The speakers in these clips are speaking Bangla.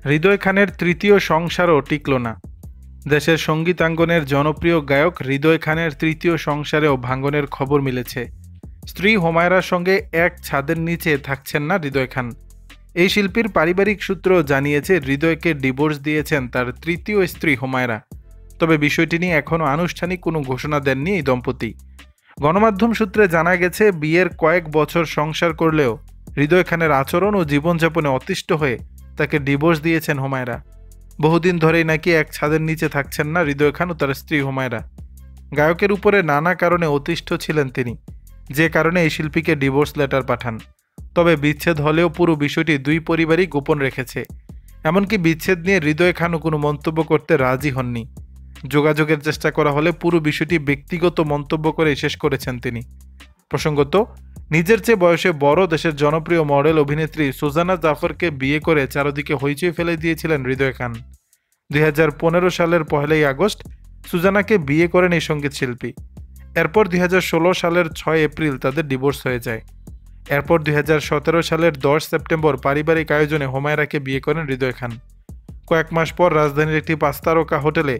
হৃদয় খানের তৃতীয় সংসারও টিকল না। দেশের সঙ্গীতাঙ্গনের জনপ্রিয় গায়ক হৃদয় খানের তৃতীয় সংসারেও ভাঙনের খবর মিলেছে। স্ত্রী হোমায়রার সঙ্গে এক ছাদের নিচে থাকছেন না হৃদয় খান। এই শিল্পীর পারিবারিক সূত্র জানিয়েছে হৃদয়কে ডিভোর্স দিয়েছেন তার তৃতীয় স্ত্রী হোমায়রা। তবে বিষয়টি নিয়ে এখনও আনুষ্ঠানিক কোনো ঘোষণা দেননি এই দম্পতি। গণমাধ্যম সূত্রে জানা গেছে বিয়ের কয়েক বছর সংসার করলেও হৃদয় খানের আচরণ ও জীবনযাপনে অতিষ্ঠ হয়ে তাকে ডিভোর্স দিয়েছেন হোমায়রা। বহুদিন ধরেই নাকি এক ছাদের নিচে থাকছেন না হৃদয় খান ও তার স্ত্রী হোমায়রা। গায়কের উপরে নানা কারণে অতিষ্ঠ ছিলেন তিনি, যে কারণে এই শিল্পীকে ডিভোর্স লেটার পাঠান। তবে বিচ্ছেদ হলেও পুরো বিষয়টি দুই পরিবারই গোপন রেখেছে। এমনকি বিচ্ছেদ নিয়ে হৃদয় খানও কোনো মন্তব্য করতে রাজি হননি। যোগাযোগের চেষ্টা করা হলে পুরো বিষয়টি ব্যক্তিগত মন্তব্য করে শেষ করেছেন তিনি। প্রসঙ্গত, নিজের চেয়ে বয়সে বড় দেশের জনপ্রিয় মডেল অভিনেত্রী সুজানা জাফরকে বিয়ে করে চারদিকে হইচই ফেলে দিয়েছিলেন হৃদয় খান। 2015 সালের 1 আগস্ট সুজানাকে বিয়ে করেন এই সঙ্গীত শিল্পী। এরপর 2016 সালের 6 এপ্রিল তাদের ডিভোর্স হয়ে যায়। এরপর 2017 সালের 10 সেপ্টেম্বর পারিবারিক আয়োজনে হোমায়রাকে বিয়ে করেন হৃদয় খান। কয়েক মাস পর রাজধানীর একটি 5 তারকা হোটেলে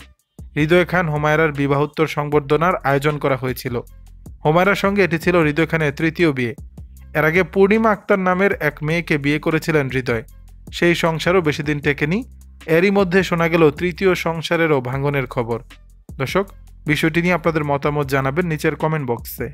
হৃদয় খান হোমায়রার বিবাহোত্তর সংবর্ধনার আয়োজন করা হয়েছিল। হোমায়রার সঙ্গে এটি ছিল হৃদয় খানের তৃতীয় বিয়ে। এর আগে পূর্ণিমা আক্তার নামের এক মেয়েকে বিয়ে করেছিলেন হৃদয়। সেই সংসারও বেশি দিন টেকেনি। এরই মধ্যে শোনা গেল তৃতীয় সংসারেরও ভাঙনের খবর। দর্শক, বিষয়টি নিয়ে আপনাদের মতামত জানাবেন নিচের কমেন্ট বক্সে।